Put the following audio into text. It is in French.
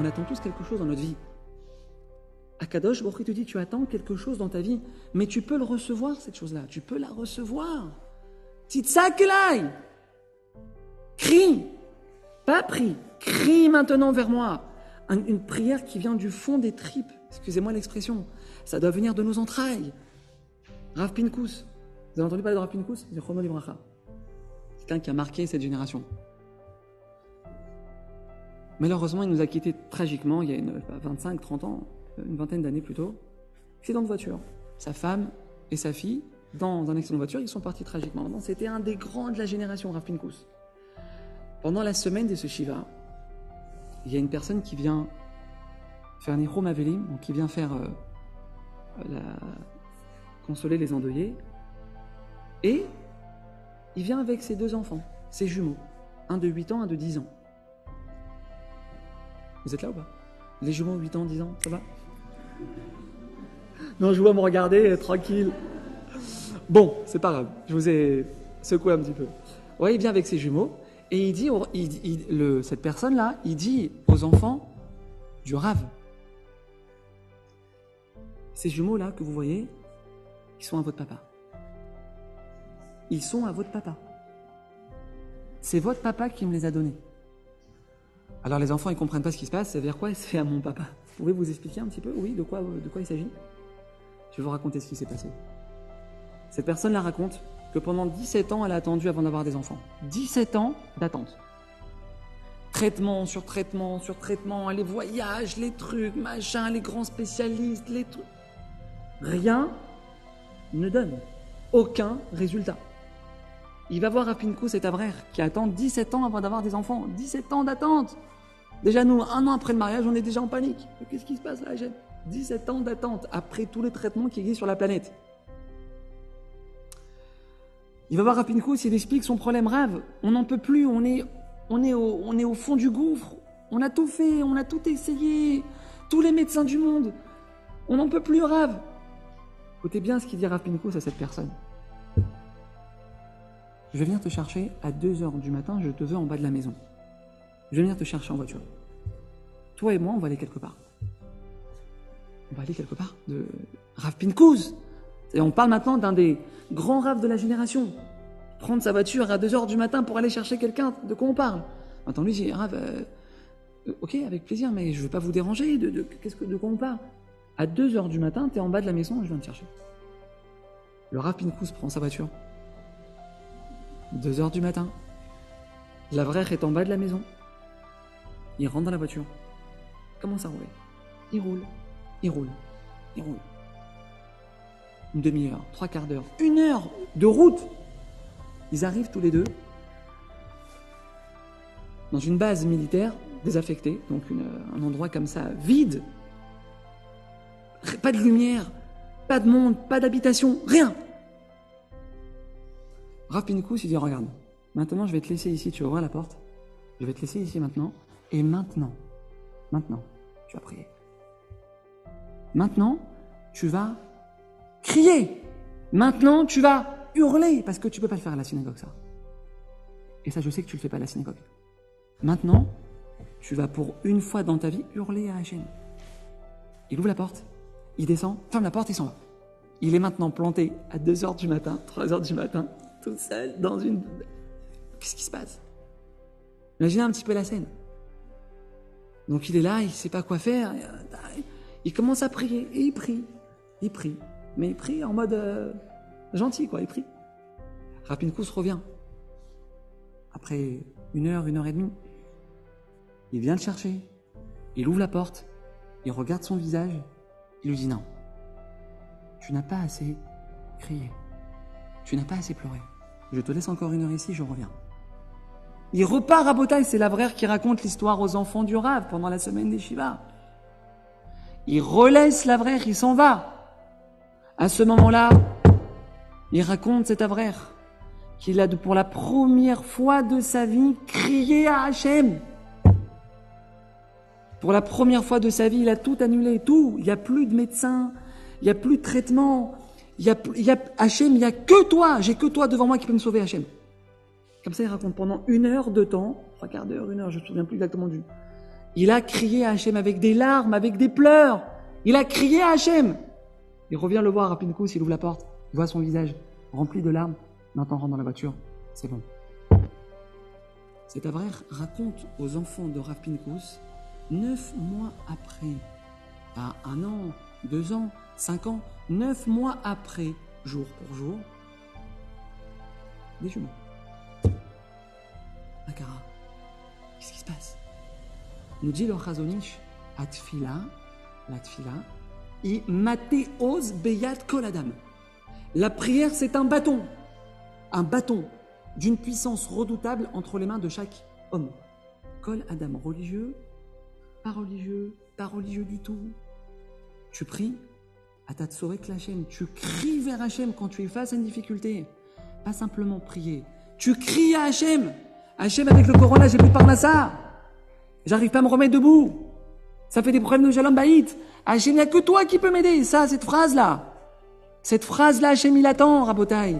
On attend tous quelque chose dans notre vie. Akadosh Baruch Hu te dit, tu attends quelque chose dans ta vie, mais tu peux le recevoir, cette chose-là. Tu peux la recevoir. Titsakelai. Crie. Pas prie. Crie maintenant vers moi. Une prière qui vient du fond des tripes. Excusez-moi l'expression. Ça doit venir de nos entrailles. Rav Pinkus. Vous avez entendu parler de Rav Pinkus? Zichrono Livracha. Quelqu'un qui a marqué cette génération. Malheureusement, il nous a quittés tragiquement il y a 25-30 ans, une vingtaine d'années plutôt. Accident de voiture. Sa femme et sa fille, dans un accident de voiture, ils sont partis tragiquement. Non, c'était un des grands de la génération, Rav Pinkus. Pendant la semaine de ce Shiva, il y a une personne qui vient faire Nichum Avelim, donc qui vient faire consoler les endeuillés, et il vient avec ses 2 enfants, ses jumeaux, un de 8 ans, un de 10 ans. Vous êtes là ou pas? Les jumeaux, 8 ans, 10 ans, ça va? Non, je vois me regarder, tranquille. Bon, c'est pas grave, je vous ai secoué un petit peu. Ouais, il vient avec ses jumeaux, et il dit, cette personne-là, il dit aux enfants du Rav, ces jumeaux-là que vous voyez, ils sont à votre papa. Ils sont à votre papa. C'est votre papa qui me les a donnés. Alors les enfants, ils comprennent pas ce qui se passe, ça veut dire quoi? C'est à mon papa. Vous pouvez vous expliquer un petit peu, oui, de quoi il s'agit? Je vais vous raconter ce qui s'est passé. Cette personne-là raconte que pendant 17 ans, elle a attendu avant d'avoir des enfants. 17 ans d'attente. Traitement sur traitement sur traitement, les voyages, les trucs, machin, les grands spécialistes, les trucs. Rien ne donne. Aucun résultat. Il va voir à Pinkou cet avrère qui attend 17 ans avant d'avoir des enfants. 17 ans d'attente. Déjà nous, 1 an après le mariage, on est déjà en panique. Qu'est-ce qui se passe là, Hachem? 17 ans d'attente après tous les traitements qui existent sur la planète. Il va voir à Pinkou, il explique son problème grave. On n'en peut plus, on est au fond du gouffre. On a tout fait, on a tout essayé. Tous les médecins du monde. On n'en peut plus, Rav. Écoutez bien ce qu'il dit Rav Pinkus à cette personne. Je vais venir te chercher à 2h du matin, je te veux en bas de la maison. Je vais venir te chercher en voiture. Toi et moi, on va aller quelque part. On va aller quelque part de Rav Pinkus. Et on parle maintenant d'un des grands raves de la génération. Prendre sa voiture à 2h du matin pour aller chercher quelqu'un, de quoi on parle? Maintenant lui dit, Rav, ok, avec plaisir, mais je ne veux pas vous déranger, de quoi on parle? À 2h du matin, tu es en bas de la maison et je viens te chercher. Le Rav Pinkus prend sa voiture. 2h du matin. L'Avrech est en bas de la maison. Il rentre dans la voiture. Il commence à rouler. Il roule. Une demi-heure, 3/4 d'heure, 1 heure de route. Ils arrivent tous les deux dans une base militaire désaffectée, donc un endroit comme ça, vide. Pas de lumière, pas de monde, pas d'habitation, rien. Rav Pinkus, il dit, regarde, maintenant je vais te laisser ici, tu ouvres la porte, je vais te laisser ici maintenant, et maintenant, tu vas prier. Maintenant, tu vas crier. Maintenant, tu vas hurler, parce que tu ne peux pas le faire à la synagogue, ça. Et ça, je sais que tu ne le fais pas à la synagogue. Maintenant, tu vas pour une fois dans ta vie hurler à Hachem. Il ouvre la porte, il descend, ferme la porte et s'en va. Il est maintenant planté à 2h du matin, 3h du matin, tout seul, dans une... Qu'est-ce qui se passe? Imaginez un petit peu la scène. Donc il est là, il ne sait pas quoi faire. Il commence à prier, et il prie. Mais il prie en mode gentil, quoi, il prie. Rav Pinkus revient. Après 1 heure, 1h30, il vient le chercher. Il ouvre la porte, il regarde son visage, il lui dit non. Tu n'as pas assez crié. Tu n'as pas assez pleuré. Je te laisse encore 1 heure ici, je reviens. Il repart à Botaï, c'est l'Avrère qui raconte l'histoire aux enfants du Rav pendant la semaine des Shiva. Il relaisse l'Avrère, il s'en va. À ce moment-là, il raconte cet Avrère qu'il a pour la première fois de sa vie crié à Hachem. Pour la première fois de sa vie, il a tout annulé, tout. Il n'y a plus de médecin, il n'y a plus de traitement. Hachem, il n'y a que toi. J'ai que toi devant moi qui peut me sauver, Hachem. Comme ça, il raconte pendant 1 heure de temps, 3/4 d'heure, 1 heure, je ne me souviens plus exactement du. Il a crié à Hachem avec des larmes, avec des pleurs. Il a crié à Hachem. Il revient le voir à Rav Pinkus, il ouvre la porte, il voit son visage rempli de larmes. Maintenant, rentre dans la voiture, c'est bon. Cet Avrech raconte aux enfants de Rav Pinkus, 9 mois après, pas 1 an, 2 ans, 5 ans, 9 mois après, jour pour jour, des jumeaux. Akara, qu'est-ce qui se passe? Nous dit le Chazonish, Atfila, la Tfila, I Mateos Beyat Koladam. La prière, c'est un bâton d'une puissance redoutable entre les mains de chaque homme. Kol Adam, religieux, pas religieux du tout. Tu pries, Atatsorek Lachem, tu cries vers Hachem quand tu es face à une difficulté. Pas simplement prier, tu cries à Hachem. Hachem, avec le corona, j'ai plus de parnassa. J'arrive pas à me remettre debout. Ça fait des problèmes de Shalom Baït. Hachem, il n'y a que toi qui peux m'aider. Ça, cette phrase-là, Hachem, il attend, Rabotai.